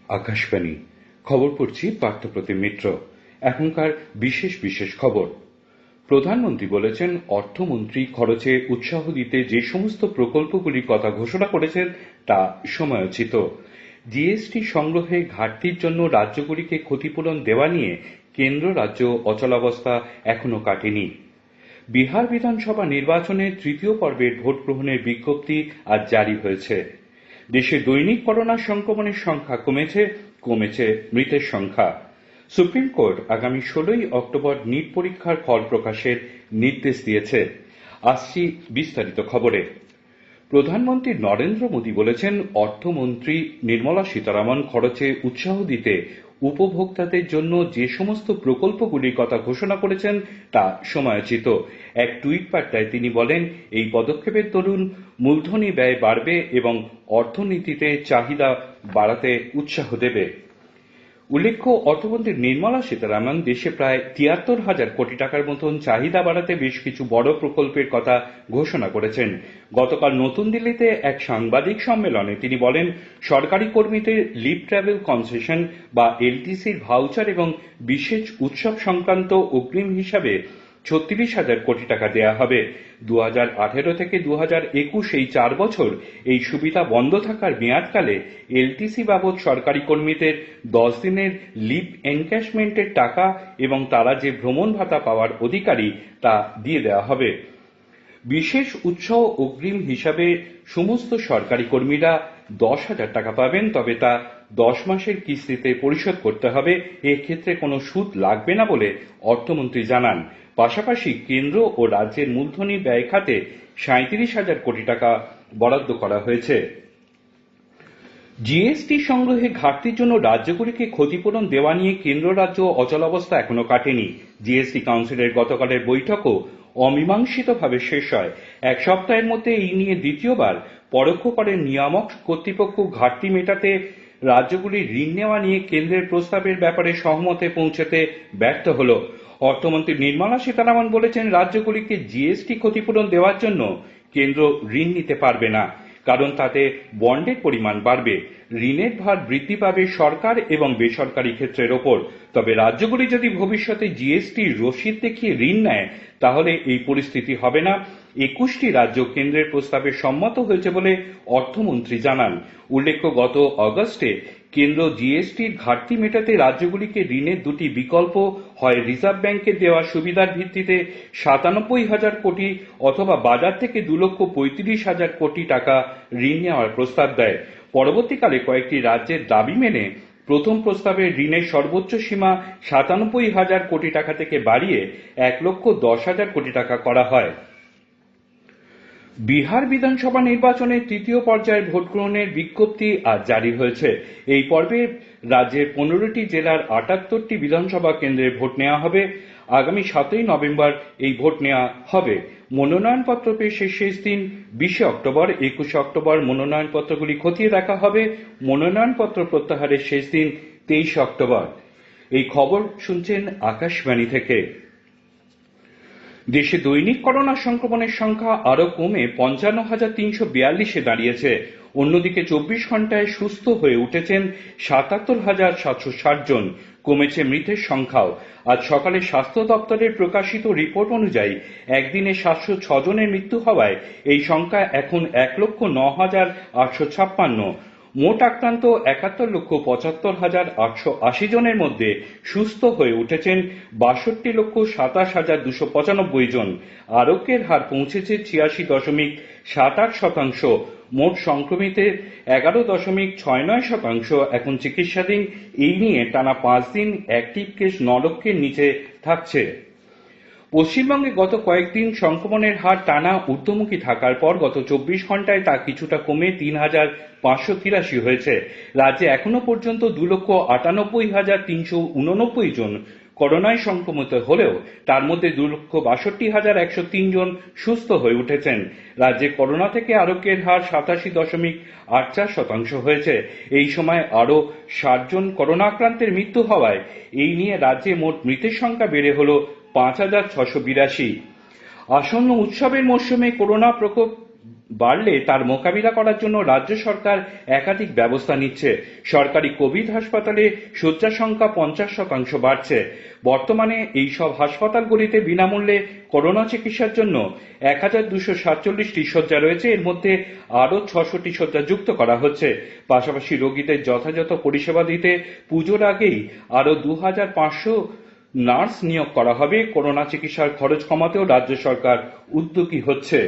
আকাশবাণী খবর পড়ছি পার্থপ্রতিম মিত্র। এখনকার বিশেষ বিশেষ খবর। প্রধানমন্ত্রী বলেছেন, অর্থমন্ত্রী খরচে উৎসাহ দিতে যে সমস্ত প্রকল্পগুলির কথা ঘোষণা করেছেন তা সময়োচিত। জিএসটি সংগ্রহে ঘাটতির জন্য রাজ্যগুলিকে ক্ষতিপূরণ দেওয়া নিয়ে কেন্দ্র রাজ্য অচলাবস্থা এখনো কাটেনি। বিহার বিধানসভা নির্বাচনের তৃতীয় পর্বের ভোট গ্রহণের বিজ্ঞপ্তি আজ জারি হয়েছে। দেশে দৈনিক করোনা সংক্রমণের সংখ্যা কমেছে মৃতের সংখ্যা। সুপ্রিম কোর্ট আগামী 16ই অক্টোবর নিট পরীক্ষার ফল প্রকাশের নির্দেশ দিয়েছে। আসছি বিস্তারিত খবরে। প্রধানমন্ত্রী নরেন্দ্র মোদী বলেছেন, অর্থমন্ত্রী নির্মলা সীতারামন খরচে উৎসাহ দিতে উপভোক্তাদের জন্য যে সমস্ত প্রকল্পগুলির কথা ঘোষণা করেছেন তা সময়োচিত। এক টুইট বার্তায় তিনি বলেন, এই পদক্ষেপের দরুন মূলধনী ব্যয় বাড়বে এবং অর্থনীতিতে চাহিদা বাড়াতে উৎসাহ দেবে। উল্লেখ্য, অর্থমন্ত্রী নির্মলা সীতারামন দেশে প্রায় ৭৩,০০০ কোটি টাকার মতন চাহিদা বাড়াতে বেশ কিছু বড় প্রকল্পের কথা ঘোষণা করেছেন। গতকাল নতুন দিল্লিতে এক সাংবাদিক সম্মেলনে তিনি বলেন, সরকারি কর্মীদের লিভ ট্রাভেল কনসেশন বা এলটিসির ভাউচার এবং বিশেষ উৎসব সংক্রান্ত অগ্রিম হিসাবে ৩৬,০০০ কোটি টাকা দেয়া হবে। ২০১৮ থেকে ২০২১ এই ৪ বছর এই সুবিধা বন্ধ থাকার মেয়াদকালে এলটিসি বাবদ সরকারি কর্মীদের ১০ দিনের লিভ এনক্যাশমেন্টের টাকা এবং তারা যে ভ্রমণ ভাতা পাওয়ার অধিকারী তা দিয়ে দেওয়া হবে। বিশেষ উৎসব অগ্রিম হিসাবে সমস্ত সরকারি কর্মীরা ১০,০০০ টাকা পাবেন, তবে তা ১০ মাসের কিস্তিতে পরিশোধ করতে হবে। এক্ষেত্রে কোনো সুদ লাগবে না বলে অর্থমন্ত্রী জানান। পাশাপাশি কেন্দ্র ও রাজ্যের মূলধনী ব্যয় খাতে ৩৭,০০০ কোটি টাকা বরাদ্দ করা হয়েছে। জিএসটি সংগ্রহে ঘাটতির জন্য রাজ্যগুলিকে ক্ষতিপূরণ দেওয়া নিয়ে কেন্দ্র রাজ্য অচলাবস্থা এখনো কাটেনি। জিএসটি কাউন্সিলের গতকালের বৈঠকও অমীমাংসিতভাবে শেষ হয়। এক সপ্তাহের মধ্যে এই নিয়ে দ্বিতীয়বার পরোক্ষ করের নিয়ামক কর্তৃপক্ষ ঘাটতি মেটাতে রাজ্যগুলির ঋণ নেওয়া নিয়ে কেন্দ্রের প্রস্তাবের ব্যাপারে সহমতে পৌঁছতে ব্যর্থ হল। অর্থমন্ত্রী নির্মলা সীতারামন বলেছেন, রাজ্যগুলিকে জিএসটি ক্ষতিপূরণ দেওয়ার জন্য কেন্দ্র ঋণ নিতে পারবে না, কারণ তাতে বন্ডের পরিমাণ বাড়বে। ঋণের ভার বৃদ্ধি পাবে সরকার এবং বেসরকারি ক্ষেত্রের ওপর। তবে রাজ্যগুলি যদি ভবিষ্যতে জিএসটি রসিদ দেখিয়ে ঋণ নেয় তাহলে এই পরিস্থিতি হবে না। ২১টি রাজ্য কেন্দ্রের প্রস্তাবে সম্মত হয়েছে বলে অর্থমন্ত্রী জানান। উল্লেখ্য, গত আগস্টে কেন্দ্র জিএসটির ঘাটতি মেটাতে রাজ্যগুলিকে ঋণের দুটি বিকল্প, হয় রিজার্ভ ব্যাংকের দেওয়া সুবিধার ভিত্তিতে ৯৭,০০০ কোটি অথবা বাজার থেকে ২,৩৫,০০০ কোটি টাকা ঋণ নেওয়ার প্রস্তাব দেয়। পরবর্তীকালে কয়েকটি রাজ্যের দাবি মেনে প্রথম প্রস্তাবে ঋণের সর্বোচ্চ সীমা ৯৭,০০০ কোটি টাকা থেকে বাড়িয়ে ১,১০,০০০ কোটি টাকা করা হয়। বিহার বিধানসভা নির্বাচনের তৃতীয় পর্যায়ের ভোট গ্রহণের বিজ্ঞপ্তি আজ জারি হয়েছে। এই পর্বে রাজ্যের ১৫টি জেলার ৭৮টি বিধানসভা কেন্দ্রে ভোট নেওয়া হবে। আগামী ৭ই নভেম্বর এই ভোট নেওয়া হবে। মনোনয়নপত্র পেশের শেষ দিন ২০ অক্টোবর। ২১ অক্টোবর মনোনয়নপত্রগুলি খতিয়ে দেখা হবে। মনোনয়নপত্র প্রত্যাহারের শেষ দিন ২৩ অক্টোবর। এই খবর শুনছেন আকাশবাণী থেকে। দেশে দৈনিক করোনা সংক্রমণের সংখ্যা আরও কমে ৫৫,৩৪২-এ দাঁড়িয়েছে। অন্যদিকে ২৪ ঘন্টায় সুস্থ হয়ে উঠেছেন ৭৭,৭৬০ জন। কমেছে মৃতের সংখ্যাও। আজ সকালে স্বাস্থ্য দপ্তরের প্রকাশিত রিপোর্ট অনুযায়ী একদিনে ৭০৬ জনের মৃত্যু হওয়ায় এই সংখ্যা এখন ১,০৯,৮৫৬। মোট আক্রান্ত ৭১,৭৫,৮৮০ জনের মধ্যে সুস্থ হয়ে উঠেছেন ৬২,২৭,২৯৫ জন। আরোগ্যের হার পৌঁছেছে ৮৬.৭৮%। মোট সংক্রমিতের ১১.৬৯% এখন চিকিৎসাধীন। এই নিয়ে টানা ৫ দিন অ্যাক্টিভ কেস ৯ লক্ষের নিচে থাকছে। পশ্চিমবঙ্গে গত কয়েকদিন সংক্রমণের হার টানা ঊর্ধ্বমুখী থাকার পর গত ২৪ ঘন্টায় তা কিছুটা কমে ৩,৫৮৩ হয়েছে। রাজ্যে এখনো পর্যন্ত ২,৯৮,৩৮৯ জন করোনায় সংক্রমিত হলেও তার মধ্যে ২,৬২,১০৩ জন সুস্থ হয়ে উঠেছেন। রাজ্যে করোনা থেকে আরোগ্যের হার ৮৭.৮৪% হয়েছে। এই সময় আরও ৬০ জন করোনা আক্রান্তের মৃত্যু হওয়ায় এই নিয়ে রাজ্যে মোট মৃতের সংখ্যা বেড়ে হল ৫,৬৮২। আসন্ন উৎসবের মরশুমে করোনা প্রকোপ বাড়লে তার মোকাবিলা করার জন্য রাজ্য সরকার একাধিক ব্যবস্থা নিচ্ছে। সরকারি কোভিড হাসপাতালে শয্যা সংখ্যা 50% বাড়ছে। বর্তমানে এই সব হাসপাতালগুলিতে বিনামূল্যে করোনা চিকিৎসার জন্য 1247টি শয্যা রয়েছে। এর মধ্যে আরও 600টি শয্যা যুক্ত করা হচ্ছে। পাশাপাশি রোগীদের যথাযথ পরিষেবা দিতে পুজোর আগেই আরও 2500 নার্স নিয়োগ করা হবে। করোনা চিকিৎসার খরচ কমাতেও রাজ্য সরকার উদ্যোগী হচ্ছে।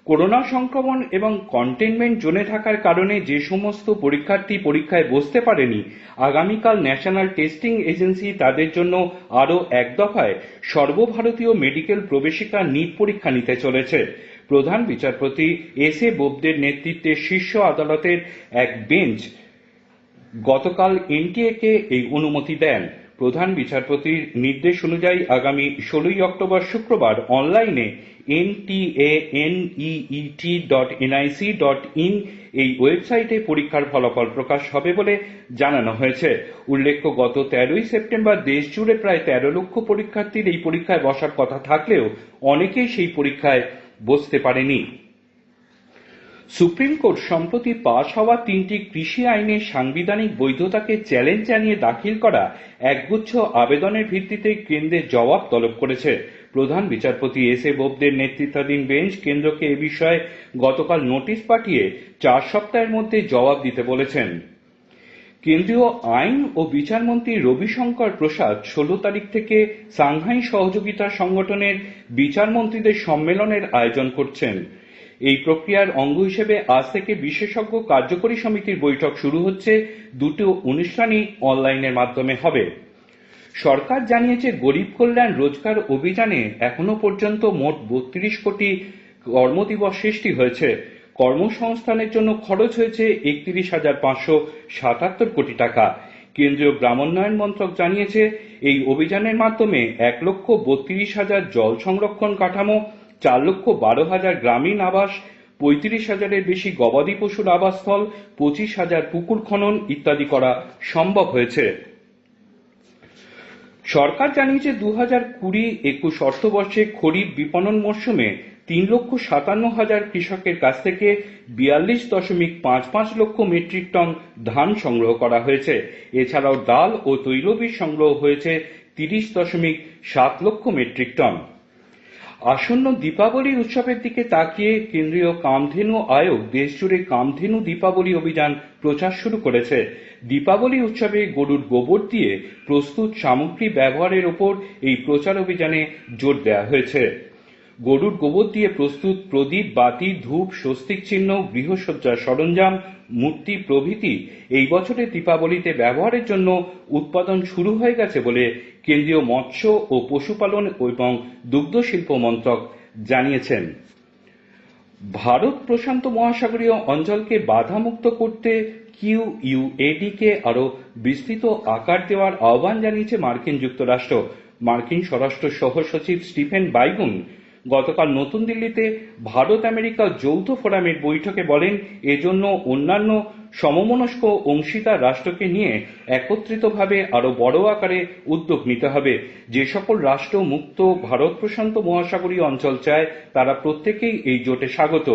করোনা সংক্রমণ এবং কন্টেনমেন্ট জোনে থাকার কারণে যে সমস্ত পরীক্ষার্থী পরীক্ষায় বসতে পারেনি, আগামীকাল ন্যাশনাল টেস্টিং এজেন্সি তাদের জন্য আরও এক দফায় সর্বভারতীয় মেডিকেল প্রবেশিকা নিট পরীক্ষা নিতে চলেছে। প্রধান বিচারপতি এস.এ. বোবদের নেতৃত্বে শীর্ষ আদালতের এক বেঞ্চ গতকাল এনটিএ-কে এই অনুমতি দেন। প্রধান বিচারপতির নির্দেশ অনুযায়ী আগামী 16 অক্টোবর শুক্রবার অনলাইনে ntaneet.nic.in এই ওয়েবসাইটে পরীক্ষার ফলাফল প্রকাশ হবে বলে জানানো হয়েছে। উল্লেখ্য, গত 13 সেপ্টেম্বর দেশ জুড়ে প্রায় 13 লক্ষ পরীক্ষার্থীর এই পরীক্ষায় বসার কথা থাকলেও অনেকেই সেই পরীক্ষায় বসতে পারেনি। সুপ্রিম কোর্ট সম্প্রতি পাশ হওয়া 3টি কৃষি আইনের সাংবিধানিক বৈধতাকে চ্যালেঞ্জ জানিয়ে দাখিল করা একগুচ্ছ আবেদনের ভিত্তিতে কেন্দ্রের জবাব তলব করেছে। প্রধান বিচারপতি এস.এ. বোবদের নেতৃত্বাধীন বেঞ্চ কেন্দ্রকে এ বিষয়ে গতকাল নোটিশ পাঠিয়ে 4 সপ্তাহের মধ্যে জবাব দিতে বলেছেন। কেন্দ্রীয় আইন ও বিচারমন্ত্রী রবিশঙ্কর প্রসাদ 16 তারিখ থেকে সাংহাই সহযোগিতা সংগঠনের বিচারমন্ত্রীদের সম্মেলনের আয়োজন করছেন। এই প্রক্রিয়ার অঙ্গ হিসেবে আজ থেকে বিশেষজ্ঞ কার্যকরী সমিতির বৈঠক শুরু হচ্ছে। দুটো অনুষ্ঠানই অনলাইনের মাধ্যমে হবে। সরকার জানিয়েছে, গরিব কল্যাণ রোজগার অভিযানে এখনো পর্যন্ত মোট 32 কোটি কর্মদিবস সৃষ্টি হয়েছে। কর্মসংস্থানের জন্য খরচ হয়েছে 31,577 কোটি টাকা। কেন্দ্রীয় গ্রামোন্নয়ন মন্ত্রক জানিয়েছে, এই অভিযানের মাধ্যমে 1,32,000 জল সংরক্ষণ কাঠামো, 4,12,000 গ্রামীণ আবাস, 35,000-এর বেশি গবাদি পশুর আবাসস্থল, 25,000 পুকুর খনন ইত্যাদি করা সম্ভব হয়েছে। সরকার জানিয়েছে, 2020-21 অর্থবর্ষে খরিফ বিপণন মরশুমে 3,57,000 কৃষকের কাছ থেকে 42.55 লক্ষ মেট্রিক টন ধান সংগ্রহ করা হয়েছে। এছাড়াও ডাল ও তৈলবীজ সংগ্রহ হয়েছে 30.7 লক্ষ মেট্রিক টন। আসন্ন দীপাবলি উৎসবের দিকে তাকিয়ে কেন্দ্রীয় কামধেনু আয়োগ দেশজুড়ে কামধেনু দীপাবলি অভিযান প্রচার শুরু করেছে। দীপাবলি উৎসবে গরুর গোবর দিয়ে প্রস্তুত সামগ্রী ব্যবহারের ওপর এই প্রচার অভিযানে জোর দেওয়া হয়েছে। গরুর গোবর দিয়ে প্রস্তুত প্রদীপ, বাতি, ধূপ, স্বস্তিক চিহ্ন, গৃহসজ্জার সরঞ্জাম, মূর্তি প্রভৃতি এই বছরের দীপাবলিতে ব্যবহারের জন্য উৎপাদন শুরু হয়ে গেছে বলে কেন্দ্রীয় মৎস্য ও পশুপালন এবং দুগ্ধ শিল্প মন্ত্রক জানিয়েছেন। ভারত প্রশান্ত মহাসাগরীয় অঞ্চলকে বাধামুক্ত করতে QUAD-কে আরও বিস্তৃত আকার দেওয়ার আহ্বান জানিয়েছে মার্কিন যুক্তরাষ্ট্র। মার্কিন স্বরাষ্ট্র সহসচিব স্টিফেন বাইগুন গতকাল নতুন দিল্লিতে ভারত আমেরিকা যৌথ ফোরামের বৈঠকে বলেন, এজন্য অন্যান্য সমমনস্ক অংশীদার রাষ্ট্রকে নিয়ে একত্রিতভাবে আরও বড় আকারে উদ্যোগ নিতে হবে। যে সকল রাষ্ট্র মুক্ত ভারত প্রশান্ত মহাসাগরীয় অঞ্চল চায় তারা প্রত্যেকেই এই জোটে স্বাগত।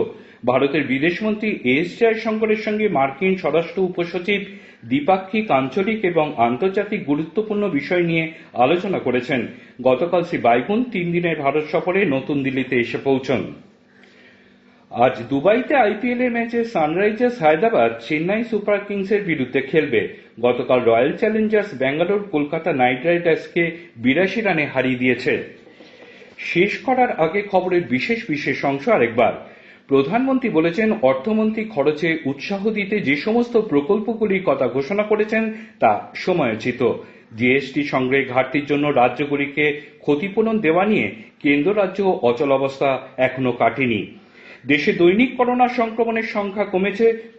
ভারতের বিদেশমন্ত্রী এস জয়শঙ্করের সঙ্গে মার্কিন স্বরাষ্ট্র উপসচিব দ্বিপাক্ষিক, আঞ্চলিক এবং আন্তর্জাতিক গুরুত্বপূর্ণ বিষয় নিয়ে আলোচনা করেছেন। গতকাল শ্রী বাইগুন 3 দিনের ভারত সফরে নতুন দিল্লিতে এসে পৌঁছন। আজ দুবাইতে IPL এর ম্যাচে সানরাইজার্স হায়দ্রাবাদ চেন্নাই সুপার কিংসের বিরুদ্ধে খেলবে। গতকাল Royal Challengers Bangalore Kolkata Knight রাইডার্সকে 82 রানে হারিয়ে দিয়েছে। শেষ করার আগে খবরের বিশেষ অংশ আরেকবার। প্রধানমন্ত্রী বলেছেন, অর্থমন্ত্রী খরচে উৎসাহ দিতে যে সমস্ত প্রকল্পগুলির কথা ঘোষণা করেছেন তা সময়োচিত। জিএসটি সংগ্রহে ঘাটতির জন্য রাজ্যগুলিকে ক্ষতিপূরণ দেওয়া নিয়ে কেন্দ্র রাজ্য অচলাবস্থা এখনো কাটেনি। দেশে দৈনিক করোনা সংক্রমণের সংখ্যা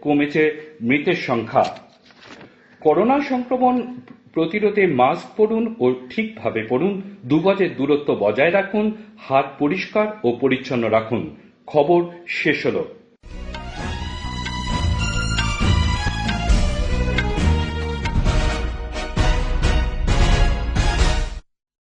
কমেছে মৃতের সংখ্যা। করোনা সংক্রমণ প্রতিরোধে মাস্ক পরুন ও ঠিকভাবে পরুন, 2 গজের দূরত্ব বজায় রাখুন, হাত পরিষ্কার ও পরিচ্ছন্ন রাখুন। খবর শেষ হলো।